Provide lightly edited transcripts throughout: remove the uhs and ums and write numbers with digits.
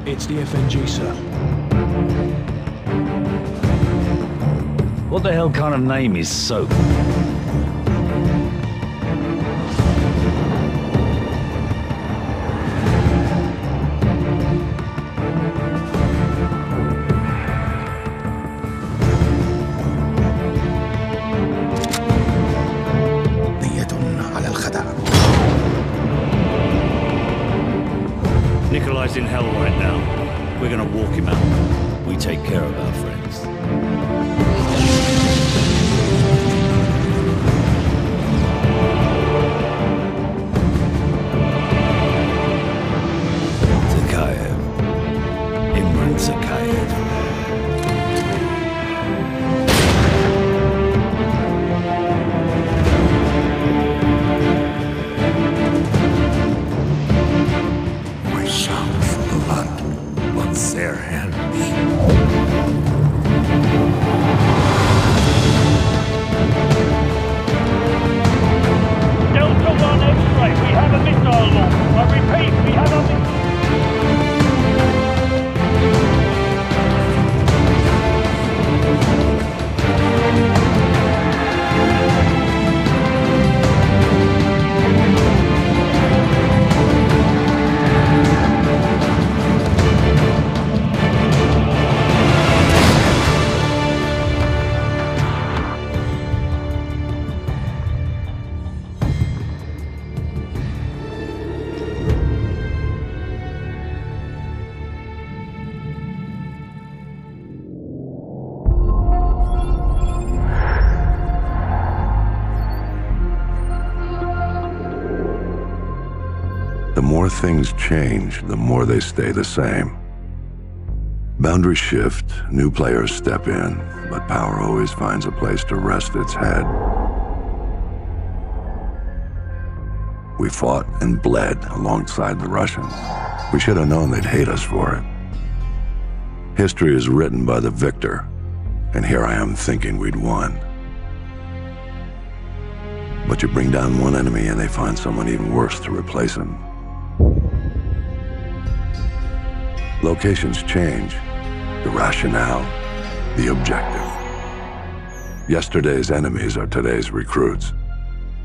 It's the FNG, sir. What the hell kind of name is Soap? Nikolai's in hell right now. We're gonna walk him out. We take care of our friends. Zakayev. Imran Zakayev. Their hand be. Delta 1 X-ray, we have a missile launch. I repeat, we have a missile. The more things change, the more they stay the same. Boundaries shift, new players step in, but power always finds a place to rest its head. We fought and bled alongside the Russians. We should have known they'd hate us for it. History is written by the victor, and here I am thinking we'd won. But you bring down one enemy and they find someone even worse to replace him. Locations change, the rationale, the objective. Yesterday's enemies are today's recruits.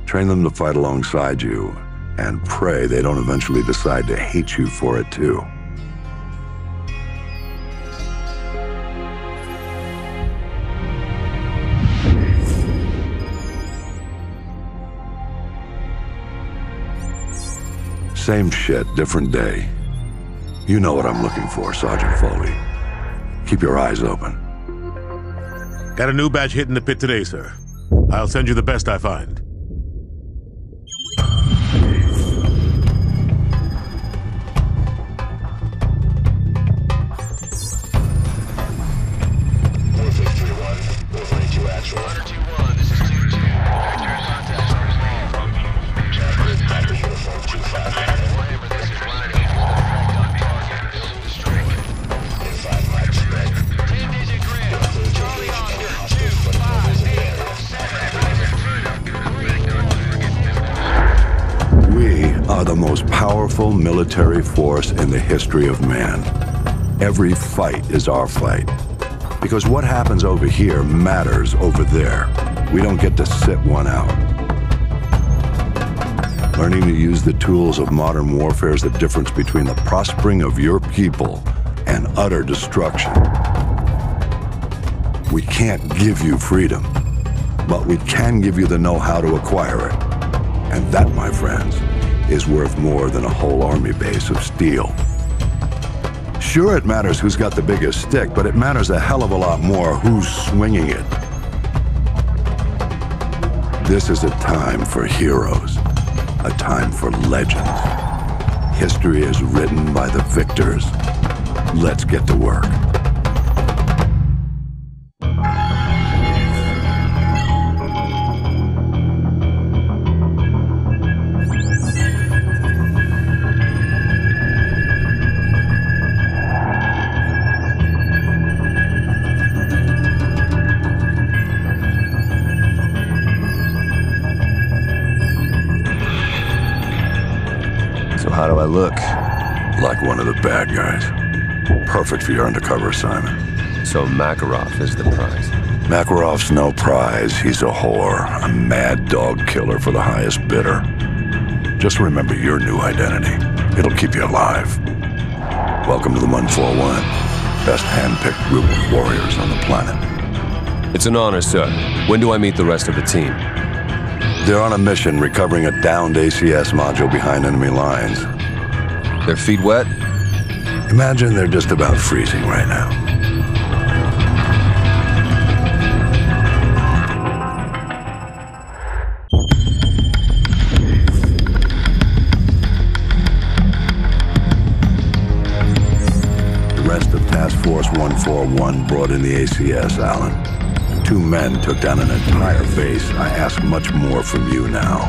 Train them to fight alongside you, and pray they don't eventually decide to hate you for it too. Same shit, different day. You know what I'm looking for, Sergeant Foley. Keep your eyes open. Got a new batch hit in the pit today, sir. I'll send you the best I find. The most powerful military force in the history of man. Every fight is our fight. Because what happens over here matters over there. We don't get to sit one out. Learning to use the tools of modern warfare is the difference between the prospering of your people and utter destruction. We can't give you freedom, but we can give you the know-how to acquire it. And that, my friends, is worth more than a whole army base of steel. Sure, it matters who's got the biggest stick, but it matters a hell of a lot more who's swinging it. This is a time for heroes, a time for legends. History is written by the victors. Let's get to work. How do I look? Like one of the bad guys. Perfect for your undercover assignment. So Makarov is the prize. Makarov's no prize. He's a whore, a mad dog killer for the highest bidder. Just remember your new identity. It'll keep you alive. Welcome to the 141. Best hand-picked group of warriors on the planet. It's an honor, sir. When do I meet the rest of the team? They're on a mission recovering a downed ACS module behind enemy lines. Their feet wet? Imagine they're just about freezing right now. The rest of Task Force 141 brought in the ACS, Alan. 2 men took down an entire base. I ask much more from you now.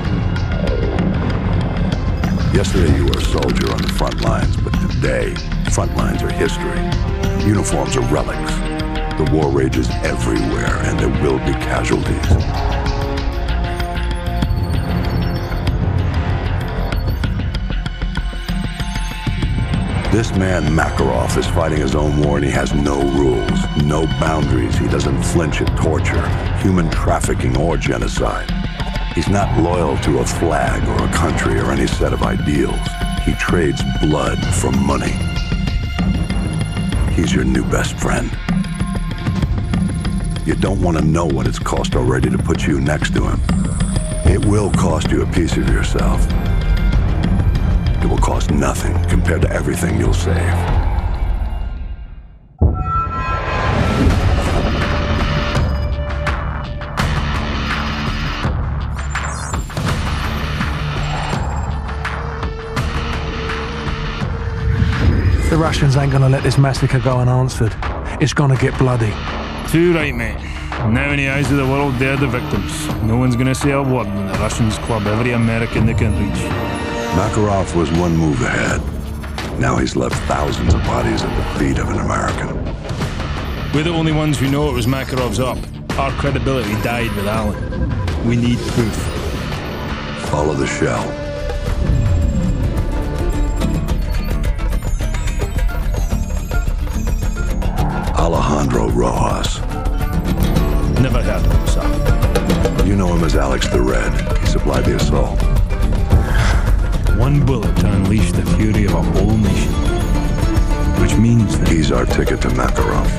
Yesterday you were a soldier on the front lines, but today, front lines are history. Uniforms are relics. The war rages everywhere, and there will be casualties. This man, Makarov, is fighting his own war, and he has no rules, no boundaries. He doesn't flinch at torture, human trafficking, or genocide. He's not loyal to a flag or a country or any set of ideals. He trades blood for money. He's your new best friend. You don't want to know what it's cost already to put you next to him. It will cost you a piece of yourself. It will cost nothing compared to everything you'll save. The Russians ain't gonna let this massacre go unanswered. It's gonna get bloody. Too right, mate. Now in the eyes of the world, they're the victims. No one's gonna say a word when the Russians club every American they can reach. Makarov was one move ahead. Now he's left thousands of bodies at the feet of an American. We're the only ones who know it was Makarov's up. Our credibility died with Alan. We need proof. Follow the shell. Alejandro Rojas. Never heard of him, sir. You know him as Alex the Red. He supplied the assault. One bullet to unleash the fury of a whole nation. Which means that He's our ticket to Makarov.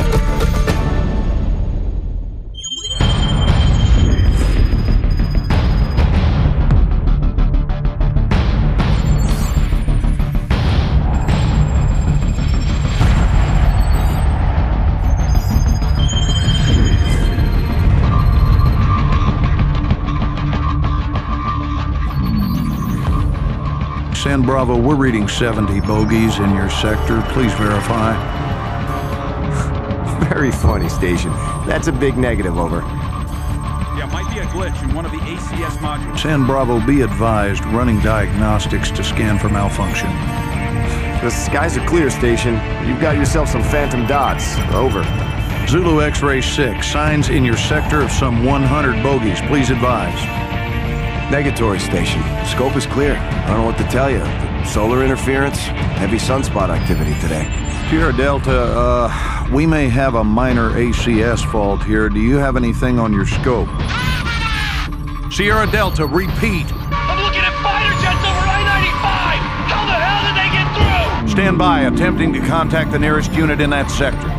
San Bravo, we're reading 70 bogeys in your sector. Please verify. Very funny, Station. That's a big negative, over. Yeah, might be a glitch in one of the ACS modules. San Bravo, be advised, running diagnostics to scan for malfunction. The skies are clear, Station. You've got yourself some phantom dots. Over. Zulu X-Ray 6, signs in your sector of some 100 bogeys. Please advise. Negatory, Station. Scope is clear. I don't know what to tell you. Solar interference, heavy sunspot activity today. Sierra Delta, we may have a minor ACS fault here. Do you have anything on your scope? Sierra Delta, repeat. I'm looking at fighter jets over I-95! How the hell did they get through? Stand by, attempting to contact the nearest unit in that sector.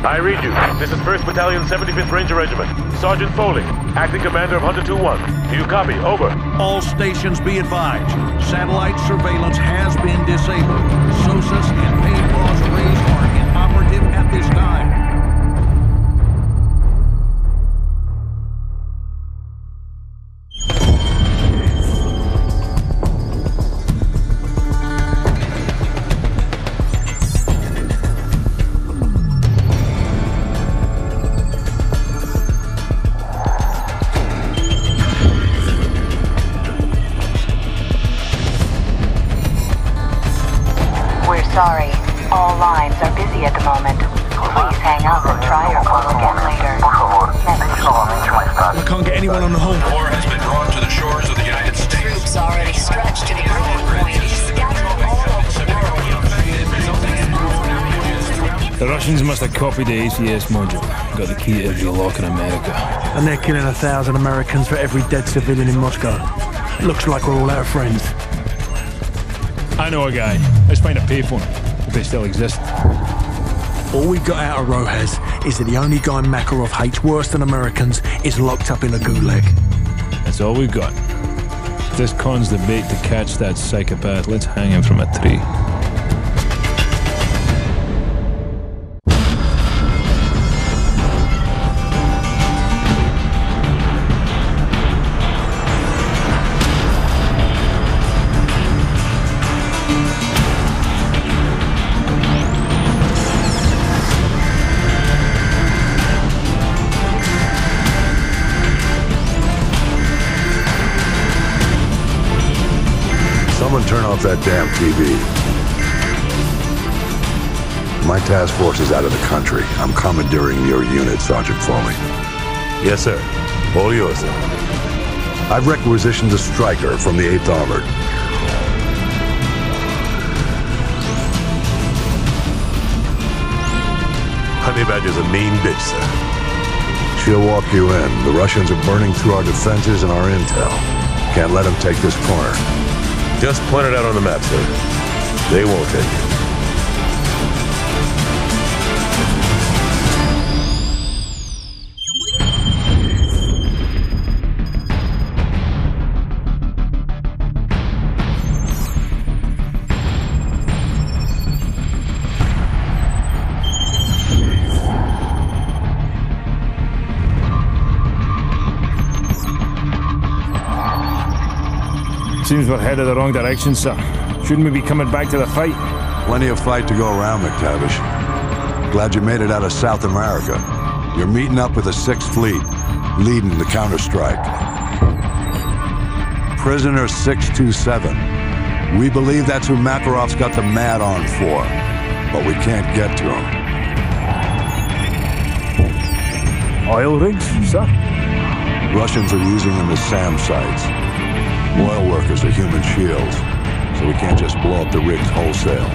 I read you. This is 1st Battalion, 75th Ranger Regiment. Sergeant Foley, acting commander of Hunter 2-1. Do you copy? Over. All stations be advised. Satellite surveillance has been disabled. SOSUS and Paintball's arrays are inoperative at this time. Sorry, all lines are busy at the moment. Please hang up and try your call again later. I can't get anyone on the home. War has been brought to the shores of the United States. Troops already stretched to the breaking point, scattered all over the world. The Russians must have copied the ACS module. Got the key to every lock in America. And they're killing 1,000 Americans for every dead civilian in Moscow. Looks like we're all out of friends. I know a guy. Let's find a payphone, if they still exist. All we got out of Rojas is that the only guy Makarov hates worse than Americans is locked up in a gulag. That's all we've got. If this con's the bait to catch that psychopath, let's hang him from a tree. Someone turn off that damn TV. My task force is out of the country. I'm commandeering your unit, Sergeant Foley. Yes, sir. All yours, sir. I've requisitioned a striker from the 8th Armored. Honey Badger's a mean bitch, sir. She'll walk you in. The Russians are burning through our defenses and our intel. Can't let them take this corner. Just point it out on the map, sir. They won't take it. Seems we're headed the wrong direction, sir. Shouldn't we be coming back to the fight? Plenty of fight to go around, McTavish. Glad you made it out of South America. You're meeting up with the 6th Fleet, leading the counter-strike. Prisoner 627. We believe that's who Makarov's got the mad on for, but we can't get to him. Oil rigs, sir? Russians are using them as SAM sites. Oil workers are human shields, so we can't just blow up the rigs wholesale.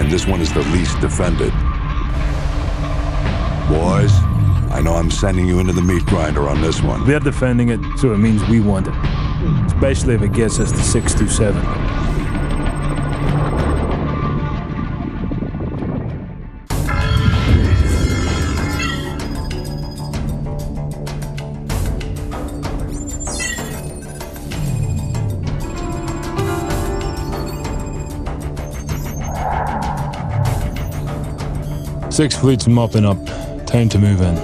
And this one is the least defended. Boys, I know I'm sending you into the meat grinder on this one. We're defending it, so it means we want it. Especially if it gets us to 627. Sixth Fleet's mopping up. Time to move in.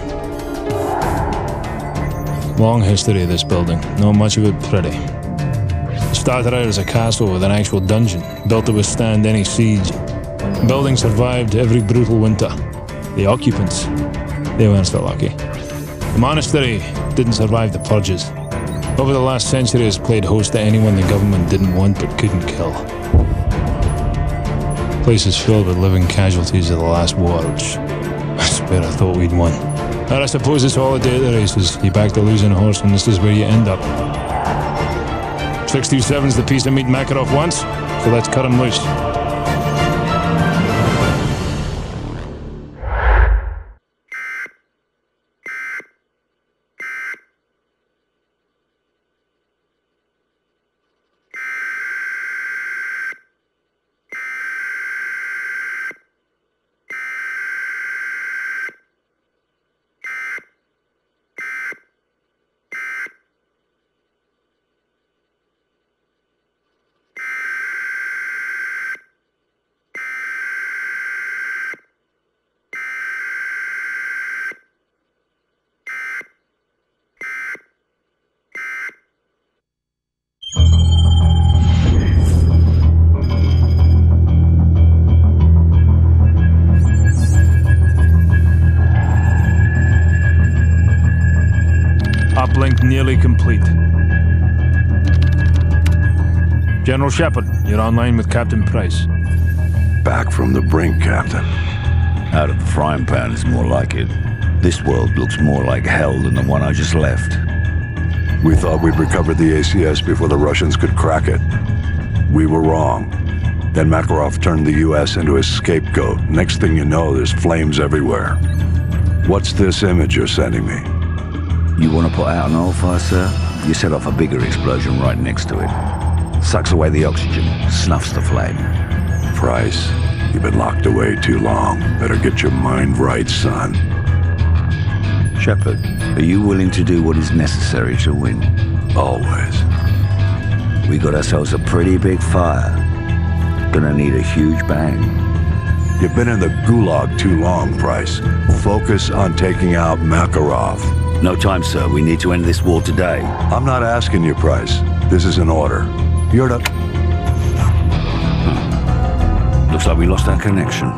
Long history of this building. Not much of it pretty. It started out as a castle with an actual dungeon, built to withstand any siege. The building survived every brutal winter. The occupants, they weren't so lucky. The monastery didn't survive the purges. Over the last century, it's played host to anyone the government didn't want but couldn't kill. The place is filled with living casualties of the last war, which I swear I thought we'd won. But I suppose it's all a day at the races. You back the losing horse and this is where you end up. 627's the piece of meat Makarov wants, so let's cut him loose. Uplink nearly complete. General Shepard, you're online with Captain Price. Back from the brink, Captain. Out of the frying pan is more like it. This world looks more like hell than the one I just left. We thought we'd recovered the ACS before the Russians could crack it. We were wrong. Then Makarov turned the U.S. into his scapegoat. Next thing you know, there's flames everywhere. What's this image you're sending me? You want to put out an oil fire, sir? You set off a bigger explosion right next to it. Sucks away the oxygen, snuffs the flame. Price, you've been locked away too long. Better get your mind right, son. Shepard, are you willing to do what is necessary to win? Always. We got ourselves a pretty big fire. Gonna need a huge bang. You've been in the gulag too long, Price. Focus on taking out Makarov. No time, sir. We need to end this war today. I'm not asking you, Price. This is an order. You're to... Looks like we lost our connection.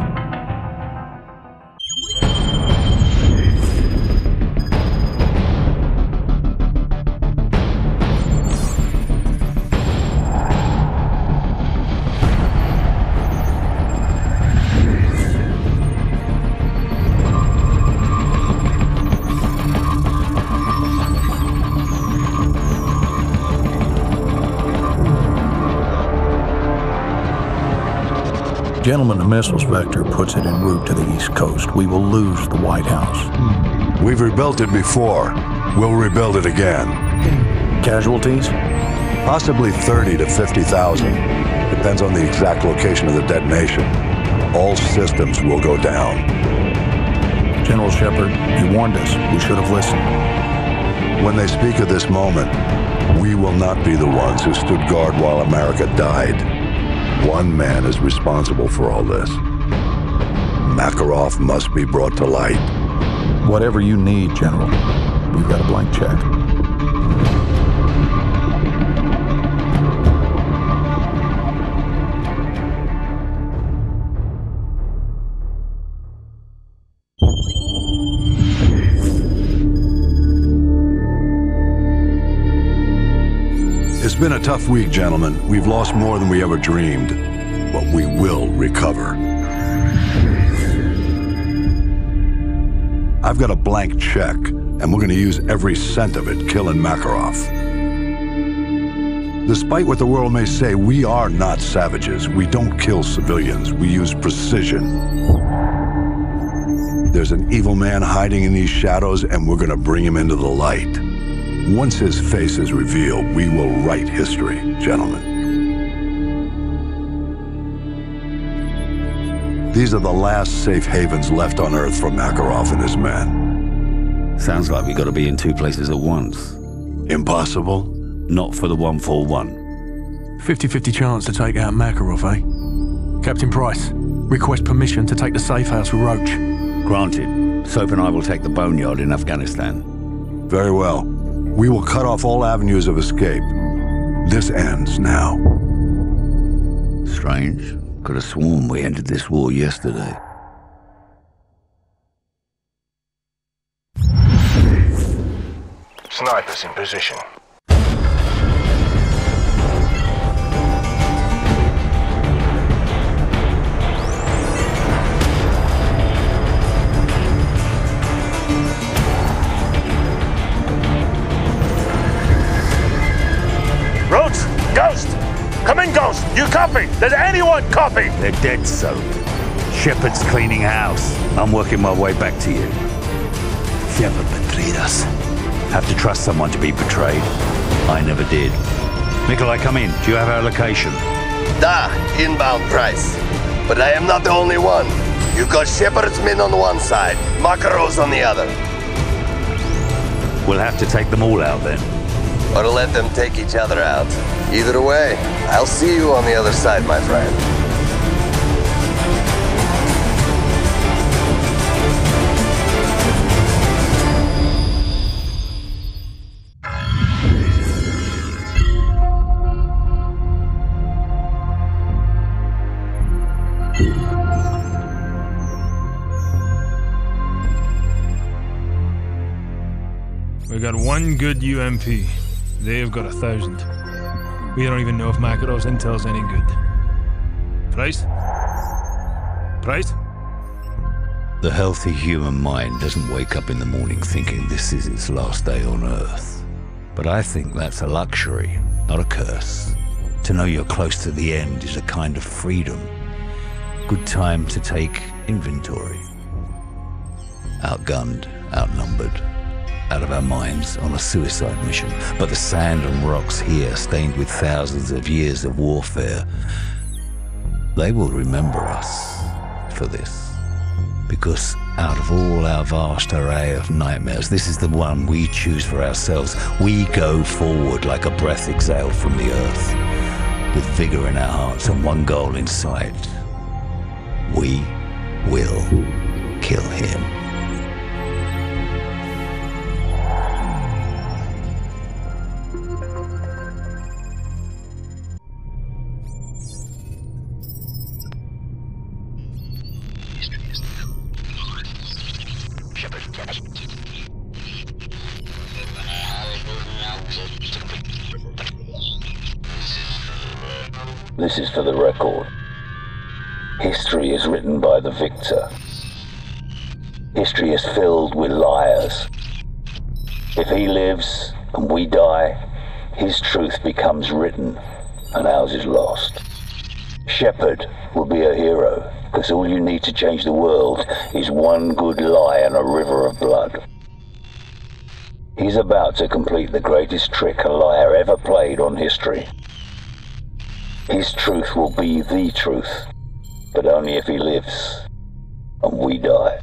Gentlemen, the missiles vector puts it en route to the East Coast. We will lose the White House. We've rebuilt it before. We'll rebuild it again. Casualties? Possibly 30 to 50,000. Depends on the exact location of the detonation. All systems will go down. General Shepard, you warned us. We should have listened. When they speak of this moment, we will not be the ones who stood guard while America died. One man is responsible for all this. Makarov must be brought to light. Whatever you need, General. We've got a blank check. It's been a tough week, gentlemen. We've lost more than we ever dreamed, but we will recover. I've got a blank check, and we're going to use every cent of it killing Makarov. Despite what the world may say, we are not savages. We don't kill civilians. We use precision. There's an evil man hiding in these shadows, and we're going to bring him into the light. Once his face is revealed, we will write history, gentlemen. These are the last safe havens left on Earth for Makarov and his men. Sounds like we gotta be in two places at once. Impossible? Not for the 141. 50-50 chance to take out Makarov, eh? Captain Price, request permission to take the safe house with Roach. Granted. Soap and I will take the boneyard in Afghanistan. Very well. We will cut off all avenues of escape. This ends now. Strange. Could have sworn we ended this war yesterday. Snipers in position. Roach! Ghost! Come in, Ghost! You copy? Does anyone copy? They're dead, Soap. Shepard's cleaning house. I'm working my way back to you. Shepard betrayed us. Have to trust someone to be betrayed. I never did. Nikolai, come in. Do you have our location? Da, inbound, Price. But I am not the only one. You got Shepard's men on one side, Makarov's on the other. We'll have to take them all out then. Or let them take each other out. Either way, I'll see you on the other side, my friend. We got one good UMP. They've got 1,000. We don't even know if Makarov's intel's any good. Price? Price? The healthy human mind doesn't wake up in the morning thinking this is its last day on Earth. But I think that's a luxury, not a curse. To know you're close to the end is a kind of freedom. Good time to take inventory. Outgunned, outnumbered, out of our minds on a suicide mission. But the sand and rocks here, stained with thousands of years of warfare, they will remember us for this. Because out of all our vast array of nightmares, this is the one we choose for ourselves. We go forward like a breath exhaled from the earth, with vigor in our hearts and one goal in sight. We will kill him. This is for the record. History is written by the victor. History is filled with liars. If he lives and we die, his truth becomes written and ours is lost. Shepard will be a hero, because all you need to change the world is one good lie and a river of blood. He's about to complete the greatest trick a liar ever played on history. His truth will be the truth, but only if he lives and we die.